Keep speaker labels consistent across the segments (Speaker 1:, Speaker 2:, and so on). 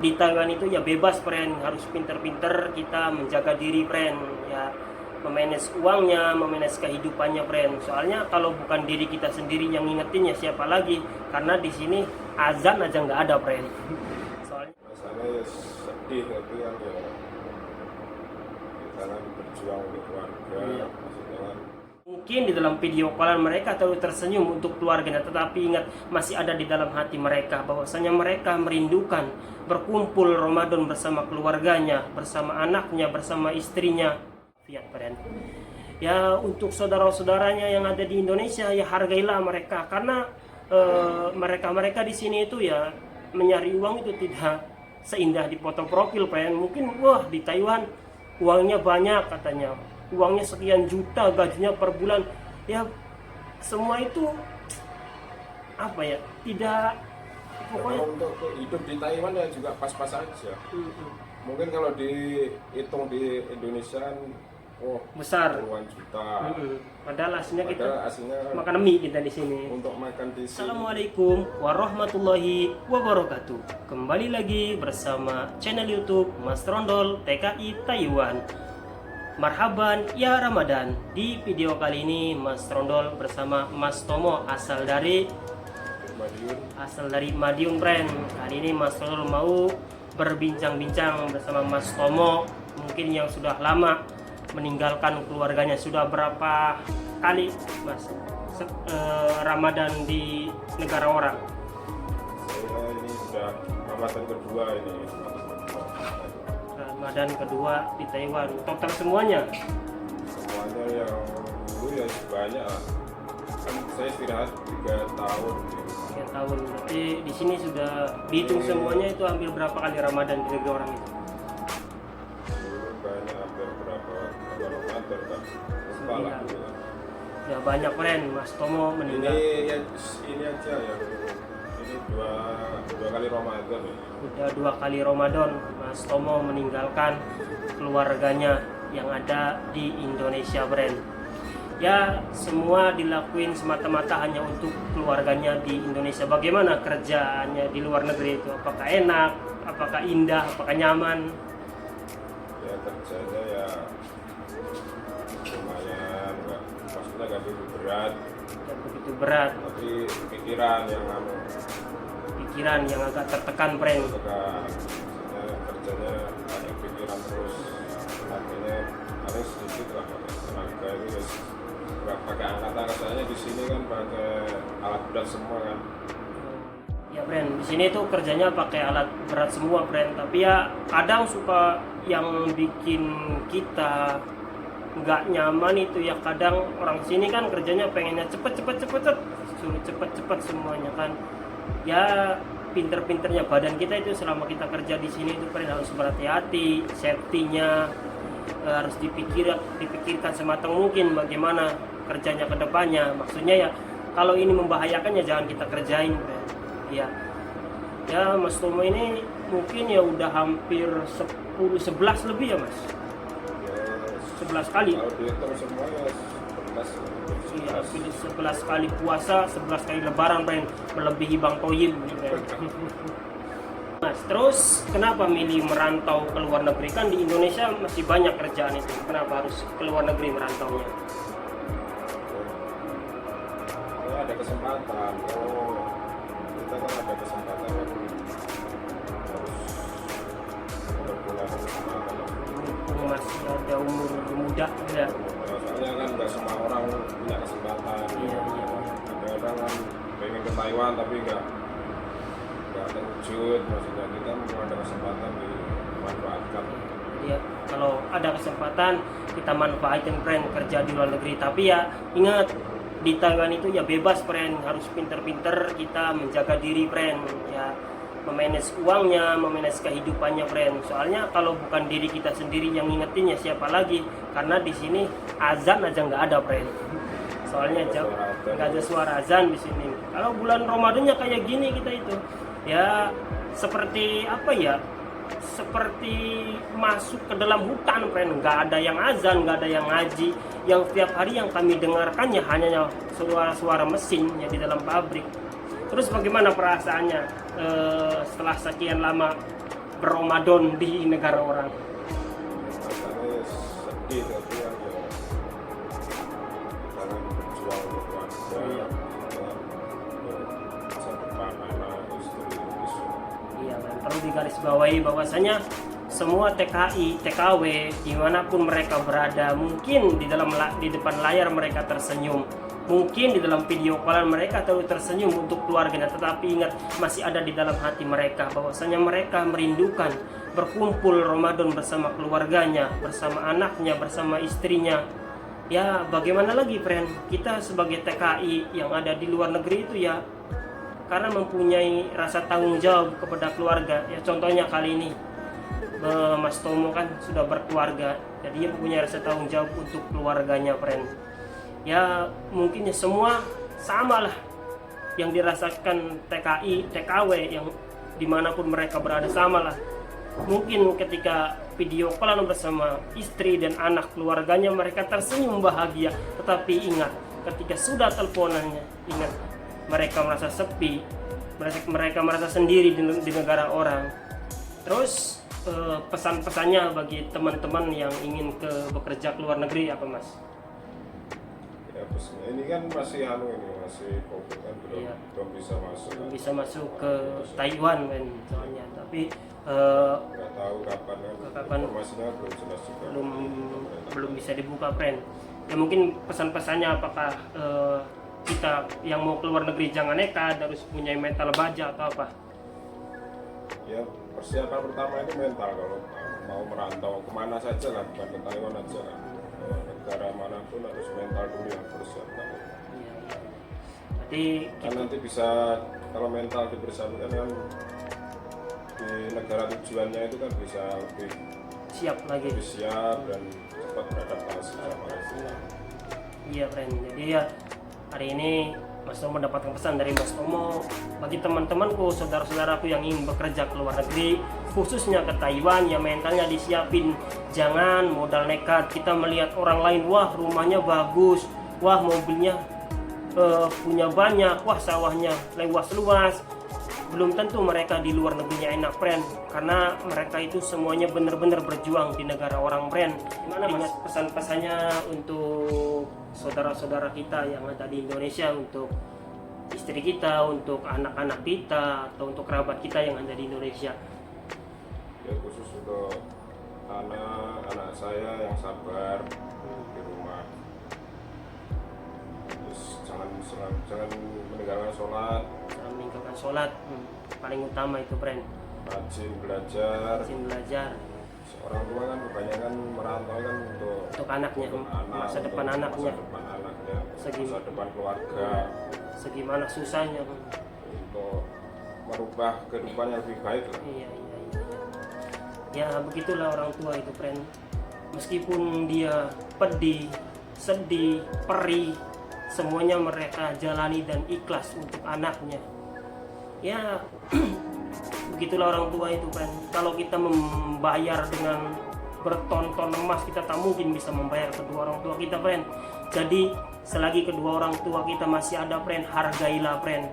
Speaker 1: Di Taiwan itu ya bebas, friend, harus pinter-pinter kita menjaga diri, friend, ya memanage uangnya, memanage kehidupannya, friend. Soalnya kalau bukan diri kita sendiri yang ngingetin ya siapa lagi? Karena di sini azan aja nggak ada, friend. Soalnya
Speaker 2: Masalahnya ya sedih, tapi kan ya kita kan berjuang untuk keluarga,
Speaker 1: Iya.
Speaker 2: maksudnya kan
Speaker 1: mungkin di dalam video callan mereka terlalu tersenyum untuk keluarganya, tetapi ingat masih ada di dalam hati mereka bahwasanya mereka merindukan berkumpul Ramadan bersama keluarganya, bersama anaknya, bersama istrinya. Fiat, friend. Ya untuk saudara-saudaranya yang ada di Indonesia ya hargailah mereka, karena mereka-mereka di sini itu ya mencari uang itu tidak seindah di foto profil, friend. Mungkin wah di Taiwan uangnya banyak katanya, uangnya sekian juta, gajinya per bulan, ya semua itu apa ya, tidak pokoknya.
Speaker 2: kalau untuk hidup di Taiwan ya juga pas-pas aja. Mungkin kalau dihitung di Indonesia kan, oh
Speaker 1: Besar.
Speaker 2: puluhan juta.
Speaker 1: Padahal aslinya kita
Speaker 2: Padahal aslinya
Speaker 1: makan mie kita di sini.
Speaker 2: untuk makan di sini.
Speaker 1: Assalamualaikum warahmatullahi wabarakatuh. Kembali lagi bersama channel YouTube Mas Trondol TKI Taiwan. Marhaban ya Ramadan. Di video kali ini Mas Trondol bersama Mas Tomo asal dari Madiun, friend. Kali ini Mas Trondol mau berbincang-bincang bersama Mas Tomo, mungkin yang sudah lama meninggalkan keluarganya. Sudah berapa kali Mas Ramadan di negara orang?
Speaker 2: Saya ini sudah Ramadan kedua ini.
Speaker 1: Ramadan kedua di Taiwan. Total semuanya
Speaker 2: Semuanya yang dulu ya banyak lah. Kan saya istirahat 3 tahun.
Speaker 1: 3 tahun. Berarti di sini sudah dihitung semuanya itu hampir berapa kali Ramadan di negara orang itu?
Speaker 2: Dulu banyak, hampir berapa Ramadan kan. Lupa lah dulu kan.
Speaker 1: Ya banyak, friend. Mas Tomo meninggal.
Speaker 2: Ini aja ya. Ini dua kali Ramadan ya.
Speaker 1: Udah 2 kali Ramadan Mas Tomo meninggalkan keluarganya yang ada di Indonesia, friend. Ya semua dilakuin semata-mata hanya untuk keluarganya di Indonesia. Bagaimana kerjaannya di luar negeri itu? Apakah enak? Apakah indah? Apakah nyaman?
Speaker 2: Ya kerjanya ya lumayan, maksudnya gak begitu berat,
Speaker 1: Tidak begitu berat.
Speaker 2: tapi pikiran yang
Speaker 1: Pikiran yang agak tertekan, friend.
Speaker 2: maksudnya kerjanya banyak pikiran terus, tenaganya harus sedikit lah, pakai tenaga itu ya nggak pakai angkat-angkat, soalnya di sini kan pakai alat berat semua kan.
Speaker 1: Ya, friend, di sini tuh kerjanya pakai alat berat semua, friend. Tapi ya kadang suka yang bikin kita nggak nyaman itu ya, kadang orang sini kan kerjanya pengennya cepet, suruh cepet semuanya kan. Ya pinter-pinternya badan kita itu selama kita kerja di sini itu, friend, harus berhati-hati, safety-nya harus dipikirkan sematang mungkin bagaimana kerjanya ke depannya. Maksudnya ya kalau ini membahayakan ya jangan kita kerjain, friend. Ya Mas Tomo ini mungkin ya udah hampir 11 lebih ya Mas,
Speaker 2: Ya,
Speaker 1: 11 kali.
Speaker 2: kalau dihitung semua ya 11.
Speaker 1: Iya, 11 kali puasa, 11 kali lebaran, friend, melebihi Bang Toyib, friend. Mas, terus kenapa milih merantau ke luar negeri? Kan di Indonesia masih banyak kerjaan itu, kenapa harus ke luar negeri merantaunya?
Speaker 2: Ya ada kesempatan, oh kita kan ada kesempatan kan harus berbulan kesempatan lah.
Speaker 1: Mumpung masih ada umur muda, ya.
Speaker 2: Soalnya kan nggak semua orang punya kesempatan.
Speaker 1: Iya.
Speaker 2: Ada orang kan pengen ke Taiwan tapi nggak terwujud, maksudnya kita mau ada kesempatan dimanfaatkan.
Speaker 1: Ya, kalau ada kesempatan kita manfaatin, friend, kerja di luar negeri. Tapi ya ingat di Taiwan itu ya bebas, friend, harus pinter-pinter kita menjaga diri, friend, ya memanage uangnya, memanage kehidupannya, friend. Soalnya kalau bukan diri kita sendiri yang ngingetin ya siapa lagi? Karena di sini azan aja nggak ada, friend. Soalnya nggak ada suara azan di sini. Kalau bulan Ramadannya kayak gini kita itu ya seperti apa ya? Seperti masuk ke dalam hutan, friend. Nggak ada yang azan, nggak ada yang ngaji. Yang setiap hari yang kami dengarkan ya hanya suara-suara mesin ya di dalam pabrik. Terus bagaimana perasaannya setelah sekian lama berRamadan di negara orang.
Speaker 2: Makanya sedih tapi kan ya kita kan berjuang untuk keluarga,
Speaker 1: Iya.
Speaker 2: masa depan anak, istri, semua.
Speaker 1: Iya, dan perlu digarisbawahi bahwasanya semua TKI, TKW dimanapun mereka berada, mungkin di depan layar mereka tersenyum, mungkin di dalam video callan mereka tersenyum untuk keluarganya, tetapi ingat masih ada di dalam hati mereka bahwasanya mereka merindukan berkumpul Ramadan bersama keluarganya, bersama anaknya, bersama istrinya. Ya bagaimana lagi friend, kita sebagai TKI yang ada di luar negeri itu ya karena mempunyai rasa tanggung jawab kepada keluarga. Ya contohnya kali ini Mas Tomo kan sudah berkeluarga, jadi dia punya rasa tanggung jawab untuk keluarganya friend. Ya mungkin ya semua sama lah yang dirasakan TKI, TKW yang dimanapun mereka berada sama lah. Mungkin ketika video callan bersama istri dan anak keluarganya mereka tersenyum bahagia, tetapi ingat ketika sudah teleponannya, ingat mereka merasa sepi, mereka merasa sendiri di negara orang. Terus pesan-pesannya bagi teman-teman yang ingin bekerja ke luar negeri apa Mas?
Speaker 2: Ya pesannya ini kan masih masih COVID kan
Speaker 1: Iya.
Speaker 2: belum bisa masuk.
Speaker 1: Belum bisa masuk ke Taiwan kan soalnya, tapi
Speaker 2: Nggak tahu kapan kan.
Speaker 1: Kapan.
Speaker 2: Informasinya belum jelas juga.
Speaker 1: belum bisa dibuka friend. Ya mungkin pesan-pesannya apakah kita yang mau keluar negeri jangan nekat, harus punya mental baja atau apa?
Speaker 2: Ya persiapan pertama itu mental kalau mau merantau kemana saja lah, bukan ke Taiwan aja lah. Negara manapun harus mental dulu yang persiapkan.
Speaker 1: Iya, iya. Jadi
Speaker 2: Kan nanti bisa kalau mental dipersiapkan kan di negara tujuannya itu kan bisa
Speaker 1: siap lagi.
Speaker 2: lebih siap dan cepat beradaptasi sama Asia.
Speaker 1: Iya friend. Jadi ya hari ini Mas Tomo mendapatkan pesan dari Mas Tomo bagi teman-temanku, saudara-saudaraku yang ingin bekerja ke luar negeri, khususnya ke Taiwan, ya mentalnya disiapin. Jangan modal nekat. Kita melihat orang lain, wah rumahnya bagus, wah mobilnya punya banyak, wah sawahnya luas-luas. Belum tentu mereka di luar negerinya enak friend, karena mereka itu semuanya benar-benar berjuang di negara orang friend. Gimana Mas pesan-pesannya untuk saudara-saudara kita yang ada di Indonesia, untuk istri kita, untuk anak-anak kita, atau untuk kerabat kita yang ada di Indonesia?
Speaker 2: Ya khusus untuk anak saya yang sabar di rumah. Terus jangan meninggalkan sholat,
Speaker 1: Jangan meninggalkan sholat, paling utama itu friend.
Speaker 2: rajin belajar.
Speaker 1: Rajin belajar
Speaker 2: Orang tua kan kebanyakan merantau kan
Speaker 1: untuk anaknya, masa depan
Speaker 2: untuk
Speaker 1: anaknya,
Speaker 2: masa depan anaknya,
Speaker 1: Segi-
Speaker 2: masa depan keluarga,
Speaker 1: segimana susahnya.
Speaker 2: untuk merubah kehidupan yang lebih baik lah.
Speaker 1: Iya. Ya begitulah orang tua itu friend. Meskipun dia pedih, sedih, perih, semuanya mereka jalani dan ikhlas untuk anaknya. Ya begitulah orang tua itu friend. Kalau kita membayar dengan berton-ton emas, kita tak mungkin bisa membayar kedua orang tua kita friend. Jadi selagi kedua orang tua kita masih ada friend, hargailah friend.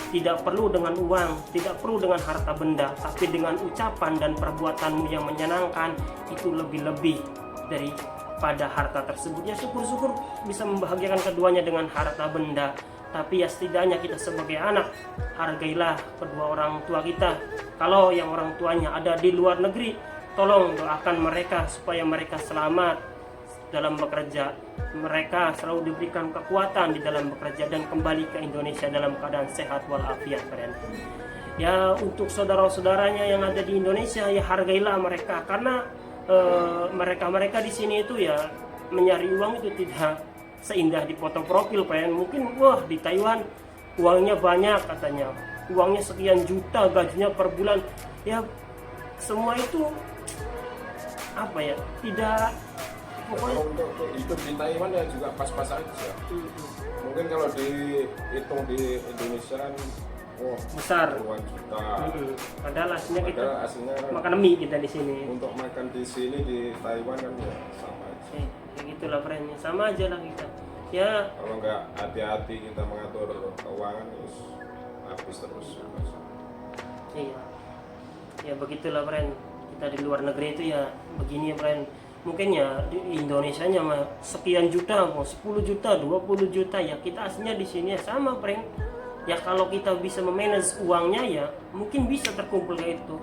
Speaker 1: Tidak perlu dengan uang, tidak perlu dengan harta benda, tapi dengan ucapan dan perbuatanmu yang menyenangkan, itu lebih-lebih daripada harta tersebut. Ya syukur-syukur bisa membahagiakan keduanya dengan harta benda, tapi ya setidaknya kita sebagai anak hargailah kedua orang tua kita. Kalau yang orang tuanya ada di luar negeri, tolong doakan mereka supaya mereka selamat dalam bekerja, mereka selalu diberikan kekuatan di dalam bekerja dan kembali ke Indonesia dalam keadaan sehat walafiat friend. Ya untuk saudara-saudaranya yang ada di Indonesia, ya hargailah mereka, karena mereka di sini itu ya mencari uang itu tidak seindah di foto profil friend. Mungkin wah di Taiwan uangnya banyak katanya, uangnya sekian juta, gajinya per bulan. Ya semua itu apa ya, tidak, pokoknya
Speaker 2: Untuk hidup di Taiwan ya juga pas-pas aja. Mungkin kalau dihitung di Indonesia kan,
Speaker 1: besar.
Speaker 2: puluhan juta.
Speaker 1: Padahal aslinya kita
Speaker 2: Padahal aslinya kan
Speaker 1: makan mie kita di sini.
Speaker 2: untuk makan di sini di Taiwan kan ya sama aja.
Speaker 1: Kayak gitulah friend, sama aja lah kita. Ya
Speaker 2: Kalau nggak hati-hati kita mengatur keuangan, terus habis terus.
Speaker 1: iya. Ya begitulah friend, kita di luar negeri itu ya begini ya friend. Mungkin ya di Indonesia nya mah sekian juta, mau 10 juta, 20 juta, ya kita aslinya di sini ya sama friend. Ya kalau kita bisa memanage uangnya ya mungkin bisa terkumpul kayak itu.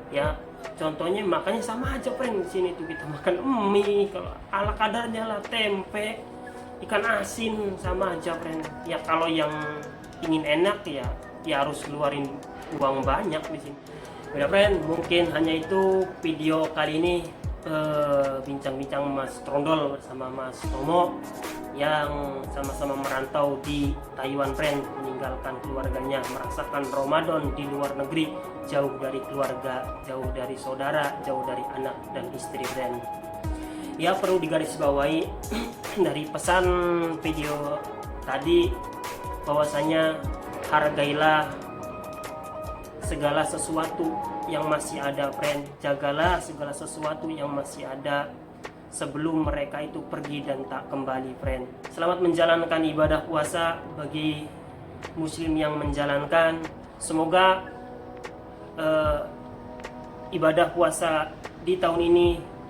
Speaker 1: Ya contohnya makanya sama aja friend, di sini tuh kita makan mie, kalau ala kadarnya lah tempe, ikan asin sama aja friend. Ya kalau yang ingin enak ya harus keluarin uang banyak di sini. Udah friend, mungkin hanya itu video kali ini, bincang-bincang Mas Trondol bersama Mas Tomo yang sama-sama merantau di Taiwan friend, meninggalkan keluarganya, merasakan Ramadan di luar negeri, jauh dari keluarga, jauh dari saudara, jauh dari anak dan istri friend. Ya perlu digarisbawahi dari pesan video tadi bahwasanya hargailah segala sesuatu yang masih ada friend, jagalah segala sesuatu yang masih ada sebelum mereka itu pergi dan tak kembali friend. Selamat menjalankan ibadah puasa bagi muslim yang menjalankan. Semoga ibadah puasa di tahun ini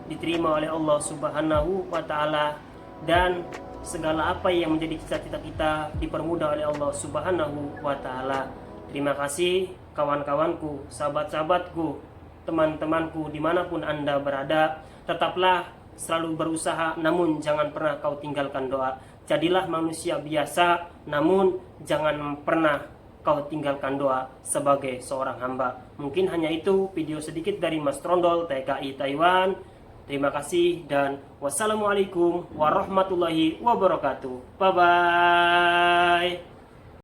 Speaker 1: diterima oleh Allah Subhanahu wa taala, dan segala apa yang menjadi cita-cita kita dipermudah oleh Allah Subhanahu wa taala. Terima kasih kawan-kawanku, sahabat-sahabatku, teman-temanku dimanapun Anda berada. Tetaplah selalu berusaha, namun jangan pernah kau tinggalkan doa. Jadilah manusia biasa, namun jangan pernah kau tinggalkan doa sebagai seorang hamba. Mungkin hanya itu video sedikit dari Mas Trondol TKI Taiwan. Terima kasih dan wassalamualaikum warahmatullahi wabarakatuh. Bye bye.